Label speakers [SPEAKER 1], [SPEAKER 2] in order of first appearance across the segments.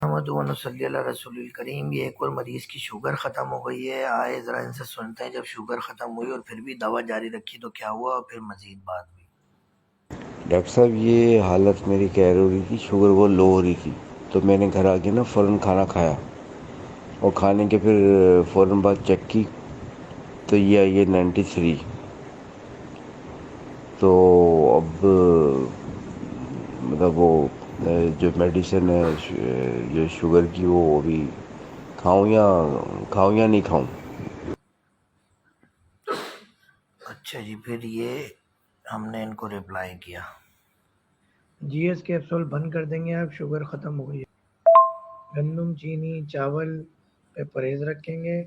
[SPEAKER 1] محمد صلی اللہ رسول الکریم۔ یہ ایک اور مریض کی شوگر ختم ہو گئی ہے، آئے ذرا ان سے سنتے ہیں جب شوگر ختم ہوئی اور پھر بھی دوا جاری رکھی تو کیا ہوا اور پھر مزید بات ہوئی۔
[SPEAKER 2] ڈاکٹر صاحب یہ حالت میری کہہ رہی تھی، شوگر بہت لو ہو رہی تھی، تو میں نے گھر آ کے نا فوراً کھانا کھایا، اور کھانے کے پھر فوراً بعد چیک کی تو یہ آئی ہے 93۔ تو اب مطلب وہ جو میڈیسن ہے جو شوگر کی، وہ ابھی کھاؤں یا نہیں کھاؤں؟
[SPEAKER 1] اچھا جی، پھر یہ ہم نے ان کو رپلائی کیا،
[SPEAKER 3] جی ایس کیپسول بند کر دیں گے آپ، شوگر ختم ہو گئی ہے۔ گندم، چینی، چاول پہ پرہیز رکھیں گے،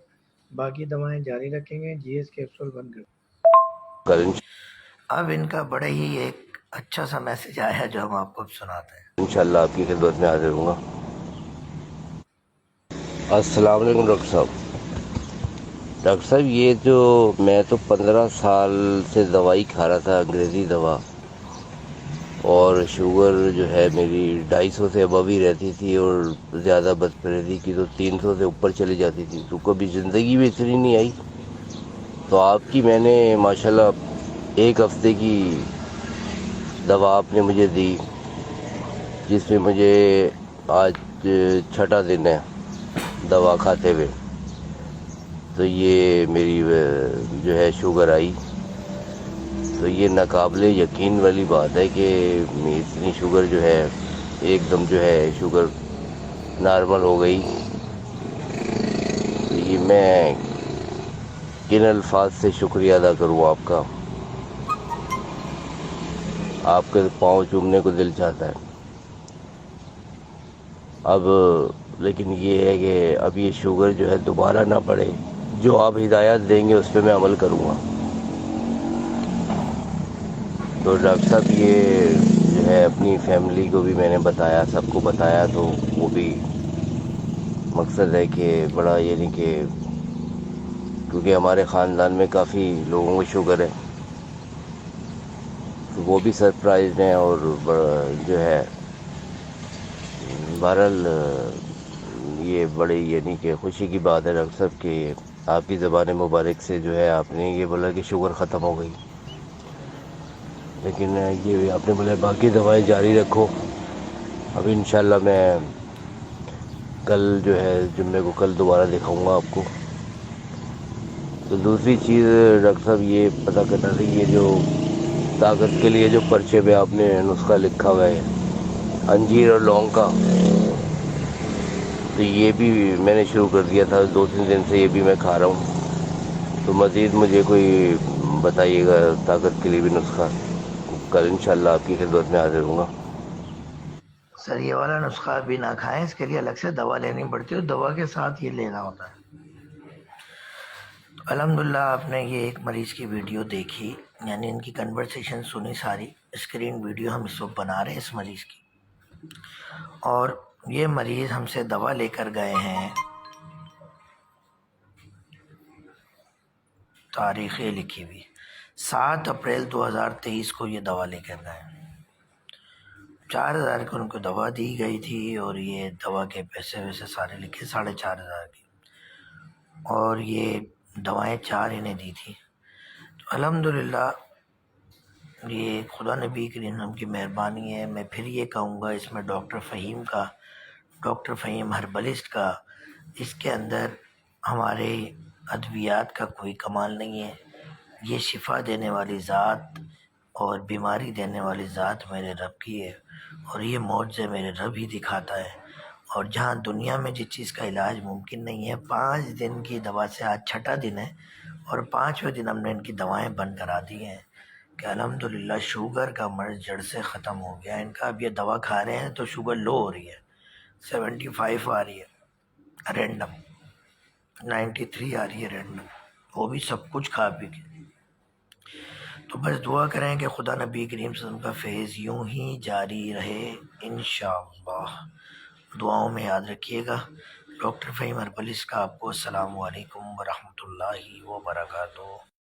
[SPEAKER 3] باقی دوائیں جاری رکھیں گے، جی ایس کیپسول بند کر دیں گے۔
[SPEAKER 1] اب ان کا بڑا ہی ایک اچھا سا میسج آیا ہے جو ہم آپ کو اب سناتے ہیں۔
[SPEAKER 2] انشاءاللہ آپ کی خدمت میں حاضر ہوں گا۔ السلام علیکم ڈاکٹر صاحب۔ ڈاکٹر صاحب یہ جو میں تو 15 سال سے دوائی کھا رہا تھا، انگریزی دوا، اور شوگر جو ہے میری 250 سے ابو ہی رہتی تھی، اور زیادہ بد پرہیزی کی تو 300 سے اوپر چلی جاتی تھی، تو کبھی زندگی میں اتنی نہیں آئی۔ تو آپ کی میں نے ماشاءاللہ 1 ہفتے کی دوا آپ نے مجھے دی، جس میں مجھے آج 6واں دن ہے دوا کھاتے ہوئے، تو یہ میری جو ہے شوگر آئی۔ تو یہ ناقابل یقین والی بات ہے کہ اتنی شوگر جو ہے ایک دم جو ہے شوگر نارمل ہو گئی۔ تو یہ میں کن الفاظ سے شکریہ ادا کروں آپ کا؟ آپ کے پاؤں چومنے کو دل چاہتا ہے۔ اب لیکن یہ ہے کہ اب یہ شوگر جو ہے دوبارہ نہ بڑھے، جو آپ ہدایات دیں گے اس پہ میں عمل کروں گا۔ تو ڈاکٹر صاحب یہ جو ہے اپنی فیملی کو بھی میں نے بتایا، سب کو بتایا، تو وہ بھی مقصد ہے کہ بڑا یعنی کہ کیونکہ ہمارے خاندان میں کافی لوگوں کو شوگر ہے، تو وہ بھی سرپرائز ہیں، اور جو ہے بہرحال یہ بڑی یعنی کہ خوشی کی بات ہے ڈاکٹر صاحب کہ آپ کی زبان مبارک سے جو ہے آپ نے یہ بولا کہ شوگر ختم ہو گئی، لیکن یہ آپ نے بولا باقی دوائیں جاری رکھو۔ اب انشاءاللہ میں کل جو ہے جمعے کو کل دوبارہ دکھاؤں گا آپ کو۔ تو دوسری چیز ڈاکٹر صاحب یہ پتہ کرنا تھا، یہ جو طاقت کے لیے جو پرچے پہ آپ نے نسخہ لکھا ہوا ہے انجیر اور لونگ کا، تو یہ بھی میں نے شروع کر دیا تھا، 2-3 دن سے یہ بھی میں کھا رہا ہوں۔ تو مزید مجھے کوئی بتائیے گا طاقت کے لیے بھی نسخہ، کل انشاءاللہ آپ کی خدمت میں حاضر ہوں گا۔
[SPEAKER 1] سر یہ والا نسخہ ابھی نہ کھائیں، اس کے لیے الگ سے دوا لینی پڑتی ہے، دوا کے ساتھ یہ لینا ہوتا ہے۔ الحمدللہ آپ نے یہ ایک مریض کی ویڈیو دیکھی، یعنی ان کی کنورسیشن سنی ساری، اسکرین ویڈیو ہم اس وقت بنا رہے ہیں اس مریض کی، اور یہ مریض ہم سے دوا لے کر گئے ہیں، تاریخ لکھی ہوئی 7 اپریل 2023 کو یہ دوا لے کر گئے۔ 4,000 کی ان کو دوا دی گئی تھی، اور یہ دوا کے پیسے ویسے سارے لکھے 4,500 کی، اور یہ دوائیں 4 انہیں دی تھی۔ تو الحمدللہ یہ خدا نبی کریم کی مہربانی ہے۔ میں پھر یہ کہوں گا اس میں ڈاکٹر فہیم ہربلسٹ کا، اس کے اندر ہمارے ادویات کا کوئی کمال نہیں ہے، یہ شفا دینے والی ذات اور بیماری دینے والی ذات میرے رب کی ہے، اور یہ معجزے میرے رب ہی دکھاتا ہے۔ اور جہاں دنیا میں جس چیز کا علاج ممکن نہیں ہے، 5 دن کی دوا سے آج 6واں دن ہے، اور 5ویں دن ہم نے ان کی دوائیں بند کرا دی ہیں کہ الحمدللہ شوگر کا مرض جڑ سے ختم ہو گیا ان کا۔ اب یہ دوا کھا رہے ہیں تو شوگر لو ہو رہی ہے، 75 آ رہی ہے رینڈم، 93 آ رہی ہے رینڈم، وہ بھی سب کچھ کھا پی کے۔ تو بس دعا کریں کہ خدا نبی کریم صلی اللہ علیہ وسلم کا فیض یوں ہی جاری رہے انشاءاللہ۔ دعاؤں میں یاد رکھیے گا۔ ڈاکٹر فہیم ہربلسٹ کا آپ کو السلام علیکم ورحمۃ اللہ وبرکاتہ۔